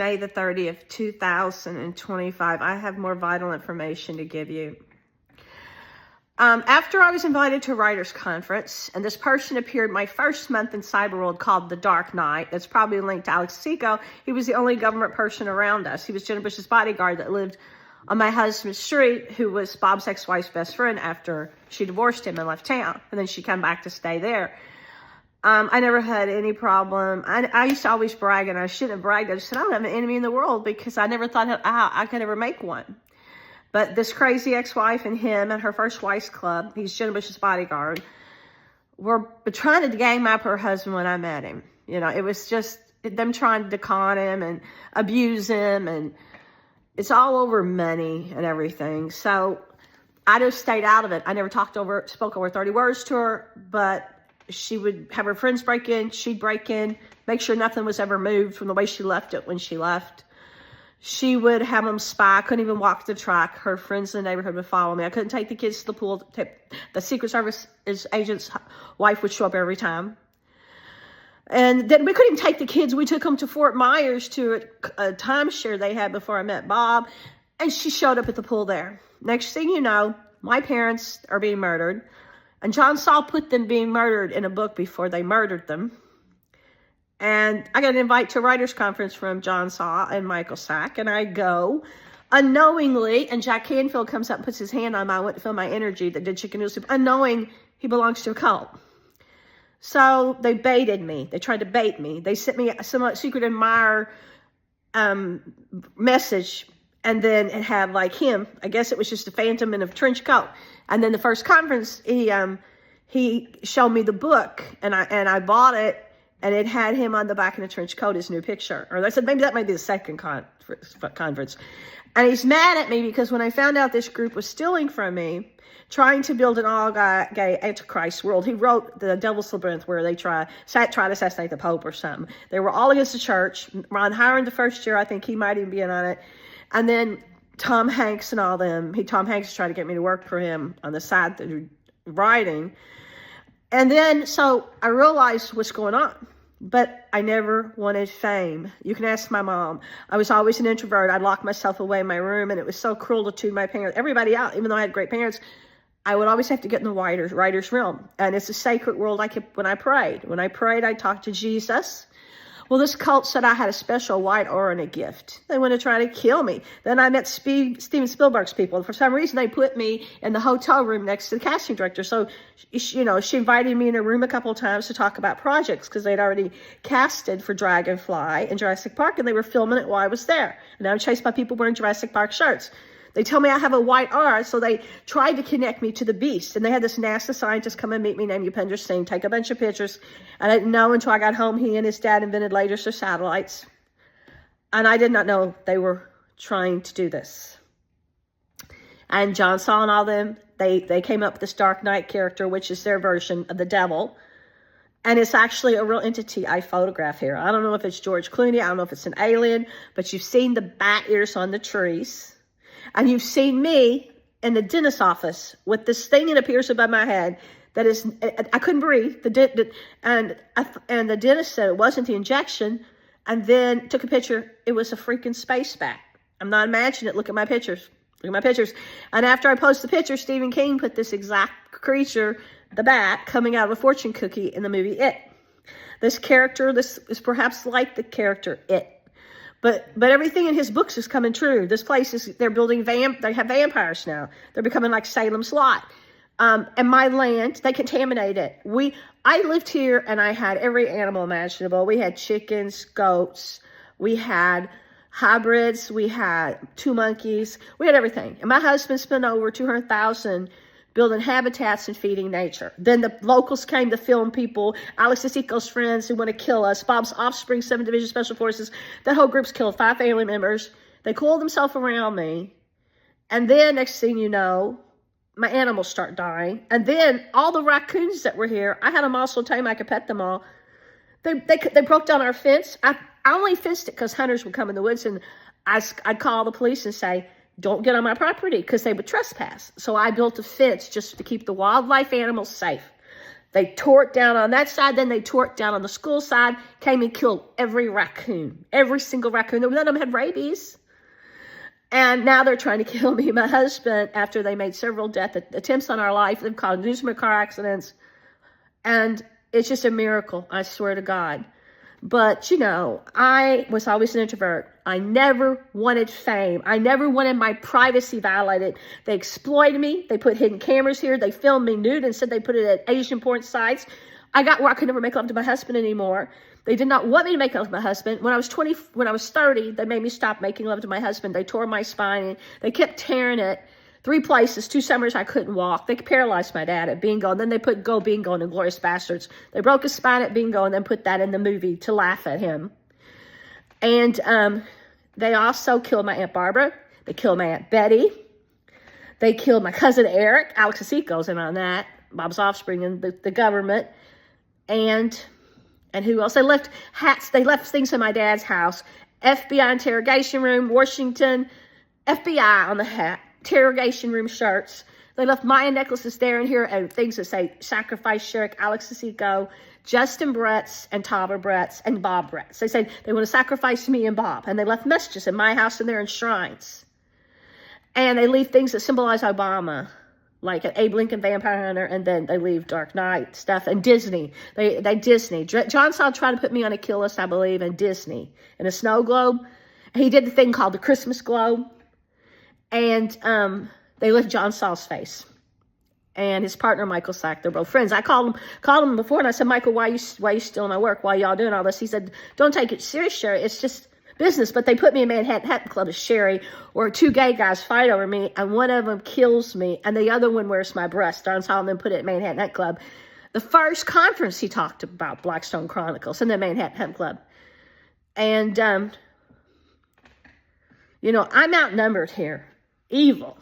May the 30th, 2025. I have more vital information to give you. After I was invited to a writer's conference, and this person appeared my first month in Cyberworld called The Dark Knight. That's probably linked to Alex Seco. He was the only government person around us. He was Jenna Bush's bodyguard that lived on my husband's street, who was Bob's ex-wife's best friend after she divorced him and left town. And then she came back to stay there. I never had any problem. I used to always brag, and I shouldn't have bragged. I just said, I don't have an enemy in the world, because I never thought I could ever make one. But this crazy ex-wife and him and her first wife's club, he's Jenna Bush's bodyguard, were trying to gang up her husband when I met him. You know, it was just them trying to con him and abuse him, and it's all over money and everything. So I just stayed out of it. I never spoke over 30 words to her, but she would have her friends break in, she'd break in, make sure nothing was ever moved from the way she left it when she left. She would have them spy. I couldn't even walk the track. Her friends in the neighborhood would follow me. I couldn't take the kids to the pool. The Secret Service agent's wife would show up every time. And then we couldn't even take the kids. We took them to Fort Myers to a timeshare they had before I met Bob. And she showed up at the pool there. Next thing you know, my parents are being murdered. And John Saul put them being murdered in a book before they murdered them. And I got an invite to a writer's conference from John Saul and Michael Sack, and I go unknowingly, and Jack Canfield comes up and puts his hand on I went to feel my energy that did chicken noodle soup, unknowing he belongs to a cult. So they baited me. They tried to bait me. They sent me some secret admirer message, and then it had like him. I guess it was just a phantom in a trench coat. And then the first conference, he showed me the book, and I bought it. And it had him on the back in a trench coat, his new picture. Or I said, maybe that might be the second conference. And he's mad at me because when I found out this group was stealing from me, trying to build an all-gay Antichrist world, he wrote The Devil's Labyrinth, where they try to assassinate the Pope or something. They were all against the church. Ron Howard the first year, I think he might even be in on it. And then Tom Hanks and all them. Tom Hanks tried to get me to work for him on the side through writing. And then, so I realized what's going on, but I never wanted fame. You can ask my mom. I was always an introvert. I'd lock myself away in my room, and it was so cruel to my parents, everybody out, even though I had great parents. I would always have to get in the writer's realm. And it's a sacred world when I prayed. When I prayed, I talked to Jesus. Well, this cult said I had a special white aura and a gift. They want to try to kill me. Then I met Steven Spielberg's people. For some reason, they put me in the hotel room next to the casting director. So, you know, she invited me in a room a couple of times to talk about projects because they'd already casted for Dragonfly and Jurassic Park, and they were filming it while I was there. And I'm chased by people wearing Jurassic Park shirts. They tell me I have a white aura, so they tried to connect me to the beast. And they had this NASA scientist come and meet me named Upendra Singh, take a bunch of pictures. And I didn't know until I got home he and his dad invented lasers or satellites. And I did not know they were trying to do this. And John Saul and all them, they came up with this Dark Knight character, which is their version of the devil. And it's actually a real entity I photograph here. I don't know if it's George Clooney. I don't know if it's an alien. But you've seen the bat ears on the trees. And you've seen me in the dentist's office with this thing that appears above my head that is, I couldn't breathe. And the dentist said it wasn't the injection, and then took a picture. It was a freaking space bat. I'm not imagining it. Look at my pictures. Look at my pictures. And after I posted the picture, Stephen King put this exact creature, the bat, coming out of a fortune cookie in the movie It. This character, this is perhaps like the character It. But everything in his books is coming true. This place is, they're building, they have vampires now. They're becoming like Salem's Lot. And my land, they contaminate it. I lived here and I had every animal imaginable. We had chickens, goats, we had hybrids, we had 2 monkeys, we had everything. And my husband spent over $200,000 building habitats and feeding nature. Then the locals came to film people, Alex Seco's friends who want to kill us, Bob's offspring, 7th Division Special Forces. That whole group's killed 5 family members. They coiled themselves around me. And then next thing you know, my animals start dying. And then all the raccoons that were here, I had them all so tame I could pet them all. They broke down our fence. I only fenced it because hunters would come in the woods, and I'd call the police and say, don't get on my property, because they would trespass. So I built a fence just to keep the wildlife animals safe. They tore it down on that side, then they tore it down on the school side, came and killed every raccoon, every single raccoon. None of them had rabies. And now they're trying to kill me and my husband after they made several death attempts on our life. They've caused numerous car accidents. And it's just a miracle, I swear to God. But, you know, I was always an introvert. I never wanted fame. I never wanted my privacy violated. They exploited me. They put hidden cameras here. They filmed me nude and said they put it at Asian porn sites. I got where I could never make love to my husband anymore. They did not want me to make love to my husband. When I was 30, they made me stop making love to my husband. They tore my spine and they kept tearing it. 3 places, 2 summers I couldn't walk. They paralyzed my dad at Bingo, and then they put Go Bingo in Inglourious Basterds. They broke his spine at Bingo and then put that in the movie to laugh at him. And they also killed my Aunt Barbara. They killed my Aunt Betty. They killed my cousin Eric. Alex Asico's in on that. Bob's Offspring and the government. And who else? They left hats. They left things in my dad's house. FBI interrogation room, Washington, FBI on the hat. Interrogation room shirts. They left Maya necklaces there and here and things that say Sacrifice Sheriff, Alex Asico, Justin Bretz, and Tava Bretz, and Bob Bretz. They said they want to sacrifice me and Bob. And they left messages in my house and there in shrines. And they leave things that symbolize Obama, like an Abe Lincoln Vampire Hunter, and then they leave Dark Knight stuff. And Disney. They Disney. John Saul tried to put me on a kill list, I believe, and Disney. In a snow globe. He did the thing called the Christmas globe. And they left John Saul's face and his partner, Michael Sack. They're both friends. I called him before and I said, Michael, why are you stealing my work? Why y'all doing all this? He said, don't take it serious, Sherry. It's just business. But they put me in Manhattan Club as Sherry, where 2 gay guys fight over me and one of them kills me and the other one wears my breast. John Saul then put it in Manhattan Club. The first conference he talked about Blackstone Chronicles in the Manhattan Club. And, you know, I'm outnumbered here. Evil.